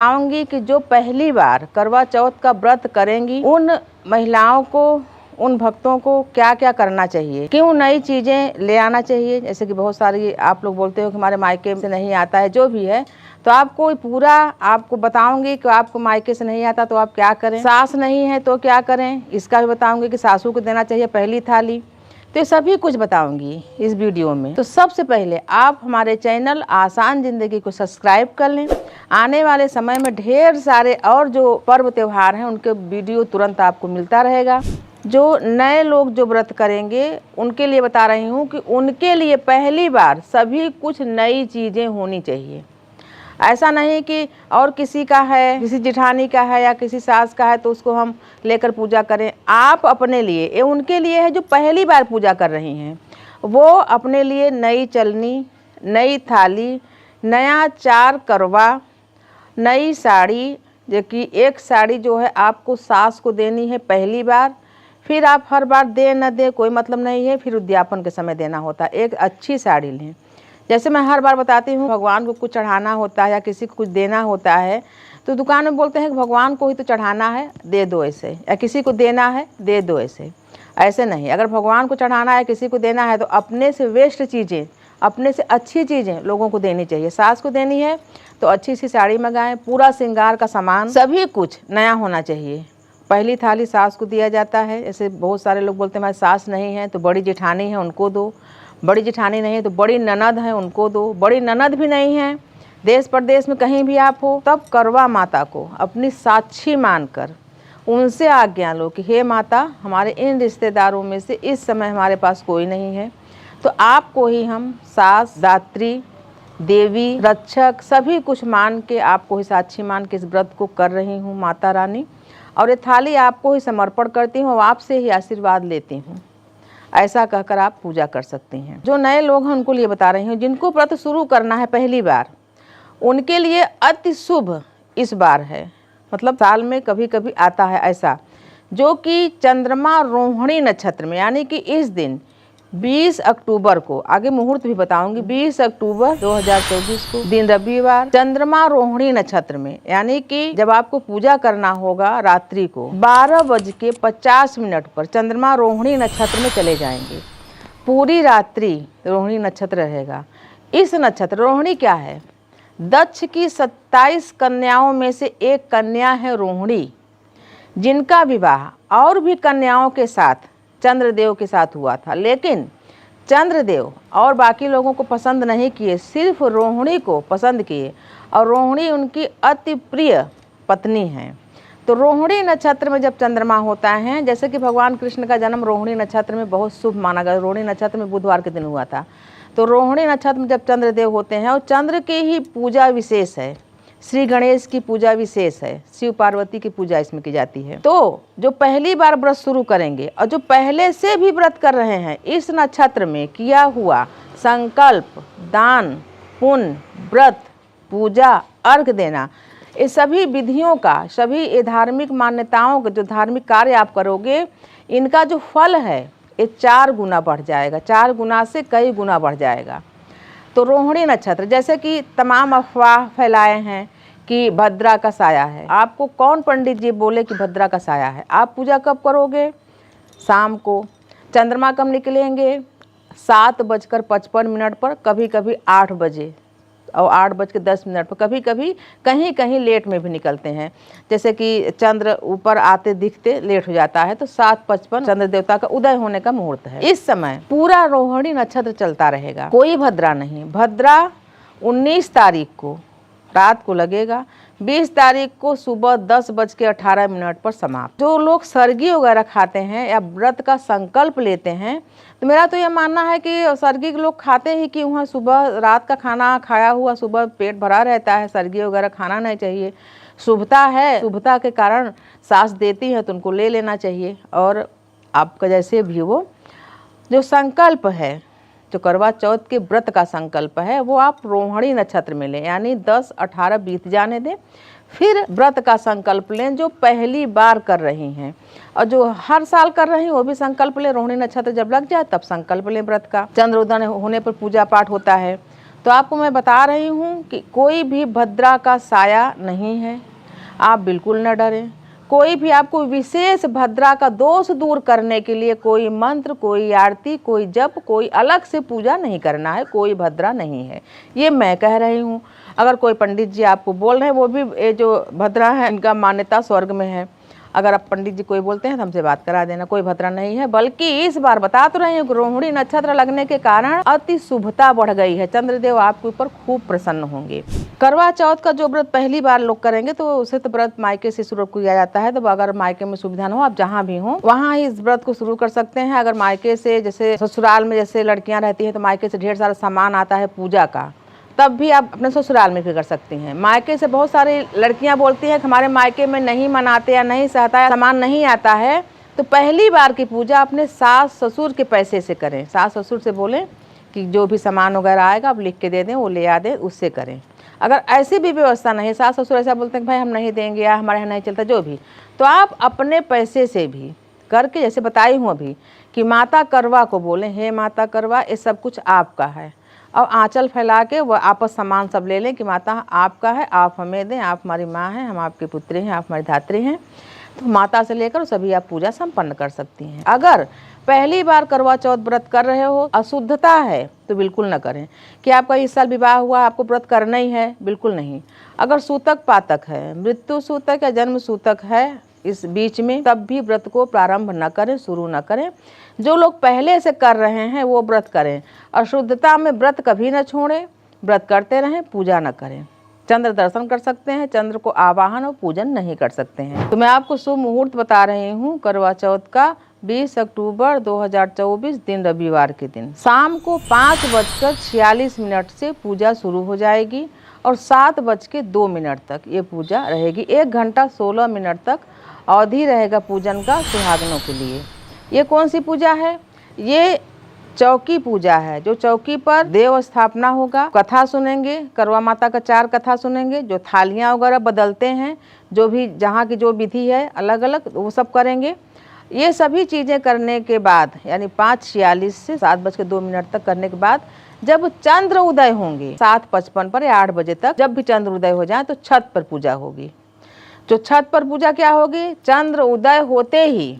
बताऊंगी कि जो पहली बार करवा चौथ का व्रत करेंगी उन महिलाओं को, उन भक्तों को क्या क्या करना चाहिए, क्यों नई चीज़ें ले आना चाहिए। जैसे कि बहुत सारी आप लोग बोलते हो कि हमारे मायके से नहीं आता है, जो भी है, तो आपको पूरा आपको बताऊंगी कि आपको मायके से नहीं आता तो आप क्या करें, सास नहीं है तो क्या करें, इसका भी बताऊंगी कि सासू को देना चाहिए पहली थाली। तो ये सभी कुछ बताऊंगी इस वीडियो में। तो सबसे पहले आप हमारे चैनल आसान ज़िंदगी को सब्सक्राइब कर लें। आने वाले समय में ढेर सारे और जो पर्व त्यौहार हैं उनके वीडियो तुरंत आपको मिलता रहेगा। जो नए लोग जो व्रत करेंगे उनके लिए बता रही हूँ कि उनके लिए पहली बार सभी कुछ नई चीज़ें होनी चाहिए। ऐसा नहीं कि और किसी का है, किसी जेठानी का है या किसी सास का है तो उसको हम लेकर पूजा करें। आप अपने लिए, ये उनके लिए है जो पहली बार पूजा कर रही हैं, वो अपने लिए नई चलनी, नई थाली, नया 4 करवा, नई साड़ी, जो कि एक साड़ी जो है आपको सास को देनी है पहली बार, फिर आप हर बार दे न दे कोई मतलब नहीं है, फिर उद्यापन के समय देना होता है। एक अच्छी साड़ी लें। जैसे मैं हर बार बताती हूँ, भगवान को कुछ चढ़ाना होता है या किसी को कुछ देना होता है तो दुकान में बोलते हैं कि भगवान को ही तो चढ़ाना है, दे दो ऐसे, या किसी को देना है दे दो ऐसे। ऐसे नहीं, अगर भगवान को चढ़ाना है, किसी को देना है तो अपने से वेस्ट चीज़ें, अपने से अच्छी चीज़ें लोगों को देनी चाहिए। सास को देनी है तो अच्छी सी साड़ी मंगाएं, पूरा श्रृंगार का सामान, सभी कुछ नया होना चाहिए। पहली थाली सास को दिया जाता है। ऐसे बहुत सारे लोग बोलते हैं हमारी सास नहीं है तो बड़ी जेठानी है उनको दो, बड़ी जेठानी नहीं है तो बड़ी ननद है उनको दो, बड़ी ननद भी नहीं है, देश प्रदेश में कहीं भी आप हो, तब करवा माता को अपनी साक्षी मानकर उनसे आज्ञा लो कि हे माता, हमारे इन रिश्तेदारों में से इस समय हमारे पास कोई नहीं है, तो आपको ही हम सास, दात्री, देवी, रक्षक सभी कुछ मान के, आपको ही साक्षी मान के इस व्रत को कर रही हूँ माता रानी, और ये थाली आपको ही समर्पण करती हूँ, आपसे ही आशीर्वाद लेती हूँ। ऐसा कहकर आप पूजा कर सकती हैं। जो नए लोग हैं उनको लिए बता रही हूँ, जिनको व्रत शुरू करना है पहली बार, उनके लिए अति शुभ इस बार है। मतलब साल में कभी कभी आता है ऐसा, जो कि चंद्रमा रोहिणी नक्षत्र में, यानी कि इस दिन 20 अक्टूबर को, आगे मुहूर्त भी बताऊंगी, 20 अक्टूबर 2024 को दिन रविवार, चंद्रमा रोहिणी नक्षत्र में, यानी कि जब आपको पूजा करना होगा रात्रि को 12:50 पर चंद्रमा रोहिणी नक्षत्र में चले जाएंगे। पूरी रात्रि रोहिणी नक्षत्र रहेगा। इस नक्षत्र, रोहिणी क्या है, दक्ष की 27 कन्याओं में से एक कन्या है रोहिणी, जिनका विवाह और भी कन्याओं के साथ चंद्रदेव के साथ हुआ था, लेकिन चंद्रदेव और बाकी लोगों को पसंद नहीं किए, सिर्फ रोहिणी को पसंद किए, और रोहिणी उनकी अति प्रिय पत्नी हैं। तो रोहिणी नक्षत्र में जब चंद्रमा होता है, जैसे कि भगवान कृष्ण का जन्म रोहिणी नक्षत्र में बहुत शुभ माना गया, रोहिणी नक्षत्र में बुधवार के दिन हुआ था। तो रोहिणी नक्षत्र में जब चंद्रदेव होते हैं, और चंद्र की ही पूजा विशेष है, श्री गणेश की पूजा विशेष है, शिव पार्वती की पूजा इसमें की जाती है। तो जो पहली बार व्रत शुरू करेंगे और जो पहले से भी व्रत कर रहे हैं, इस नक्षत्र में किया हुआ संकल्प, दान, पुण्य, व्रत, पूजा, अर्घ देना, ये सभी विधियों का, सभी ये धार्मिक मान्यताओं का, जो धार्मिक कार्य आप करोगे, इनका जो फल है ये 4 गुना बढ़ जाएगा, 4 गुना से कई गुना बढ़ जाएगा। तो रोहिणी नक्षत्र, जैसे कि तमाम अफवाह फैलाए हैं कि भद्रा का साया है, आपको कौन पंडित जी बोले कि भद्रा का साया है? आप पूजा कब करोगे? शाम को। चंद्रमा कब निकलेंगे? 7:55 पर, कभी कभी 8 बजे और 8:10 पर, कभी कभी कहीं कहीं लेट में भी निकलते हैं। जैसे कि चंद्र ऊपर आते दिखते लेट हो जाता है, तो 7:55 चंद्र देवता का उदय होने का मुहूर्त है। इस समय पूरा रोहिणी नक्षत्र चलता रहेगा, कोई भद्रा नहीं। भद्रा 19 तारीख को रात को लगेगा, 20 तारीख को सुबह 10:18 पर समाप्त। जो लोग सरगी वगैरह खाते हैं या व्रत का संकल्प लेते हैं, तो मेरा तो यह मानना है कि सरगी के लोग खाते ही कि वहाँ सुबह रात का खाना खाया हुआ सुबह पेट भरा रहता है, सरगी वगैरह खाना नहीं चाहिए। शुभता है, शुभता के कारण सास देती है तो उनको ले लेना चाहिए। और आपका जैसे भी वो जो संकल्प है, जो करवा चौथ के व्रत का संकल्प है, वो आप रोहिणी नक्षत्र में लें, यानी 10-18 बीत जाने दें, फिर व्रत का संकल्प लें। जो पहली बार कर रही हैं और जो हर साल कर रही हैं वो भी संकल्प लें। रोहिणी नक्षत्र जब लग जाए तब संकल्प लें व्रत का। चंद्रोदय होने पर पूजा पाठ होता है, तो आपको मैं बता रही हूँ कि कोई भी भद्रा का साया नहीं है, आप बिल्कुल न डरें। कोई भी आपको विशेष भद्रा का दोष दूर करने के लिए कोई मंत्र, कोई आरती, कोई जप, कोई अलग से पूजा नहीं करना है, कोई भद्रा नहीं है, ये मैं कह रही हूँ। अगर कोई पंडित जी आपको बोल रहे हैं, वो भी ये जो भद्रा है इनका मान्यता स्वर्ग में है, अगर आप पंडित जी कोई बोलते हैं तो हमसे बात करा देना, कोई भद्रा नहीं है। बल्कि इस बार बता तो रही हूँ, रोहिणी नक्षत्र लगने के कारण अति शुभता बढ़ गई है, चंद्रदेव आपके ऊपर खूब प्रसन्न होंगे। करवा चौथ का जो व्रत पहली बार लोग करेंगे तो उसे तो व्रत मायके से शुरू किया जाता है। तो अगर मायके में सुविधा न हो, आप जहाँ भी हो वहाँ ही इस व्रत को शुरू कर सकते हैं। अगर मायके से, जैसे ससुराल में जैसे लड़कियाँ रहती हैं तो मायके से ढेर सारा सामान आता है पूजा का, तब भी आप अपने ससुराल में भी कर सकती हैं। मायके से बहुत सारी लड़कियां बोलती हैं कि हमारे मायके में नहीं मनाते या नहीं सहता है, सामान नहीं आता है, तो पहली बार की पूजा अपने सास ससुर के पैसे से करें। सास ससुर से बोलें कि जो भी सामान वगैरह आएगा आप लिख के दे दें, वो ले आ दें, उससे करें। अगर ऐसी भी व्यवस्था नहीं, सास ससुर ऐसा बोलते हैं कि भाई हम नहीं देंगे या हमारे यहाँ नहीं चलता, जो भी, तो आप अपने पैसे से भी करके, जैसे बताई हूँ अभी कि माता करवा को बोलें, हे माता करवा, ये सब कुछ आपका है, और आंचल फैला के वो आपस सामान सब ले लें कि माता आपका है, आप हमें दें, आप हमारी माँ हैं, हम आपके पुत्री हैं, आप हमारी धात्री हैं। तो माता से लेकर सभी आप पूजा संपन्न कर सकती हैं। अगर पहली बार करवा चौथ व्रत कर रहे हो, अशुद्धता है तो बिल्कुल न करें। कि आपका इस साल विवाह हुआ, आपको व्रत करना ही है, बिल्कुल नहीं। अगर सूतक पातक है, मृत्यु सूतक या जन्म सूतक है इस बीच में, तब भी व्रत को प्रारंभ न करें, शुरू न करें। जो लोग पहले से कर रहे हैं वो व्रत करें। अशुद्धता में व्रत कभी न छोड़ें, व्रत करते रहें, पूजा न करें। चंद्र दर्शन कर सकते हैं, चंद्र को आवाहन और पूजन नहीं कर सकते हैं। तो मैं आपको शुभ मुहूर्त बता रही हूँ करवा चौथ का 20 अक्टूबर 2024 दिन रविवार के दिन शाम को 5:46 से पूजा शुरू हो जाएगी और 7:02 तक ये पूजा रहेगी। 1 घंटा 16 मिनट तक अवधि रहेगा पूजन का सुहागनों के लिए। ये कौन सी पूजा है? ये चौकी पूजा है। जो चौकी पर देव स्थापना होगा, कथा सुनेंगे, करवा माता का 4 कथा सुनेंगे, जो थालियाँ वगैरह बदलते हैं, जो भी जहाँ की जो विधि है अलग अलग, वो सब करेंगे। ये सभी चीज़ें करने के बाद, यानी 5:46 से 7:02 तक करने के बाद, जब चंद्र उदय होंगे 7:55 पर या 8 बजे तक, जब भी चंद्र उदय हो जाए तो छत पर पूजा होगी। जो छत पर पूजा क्या होगी? चंद्र उदय होते ही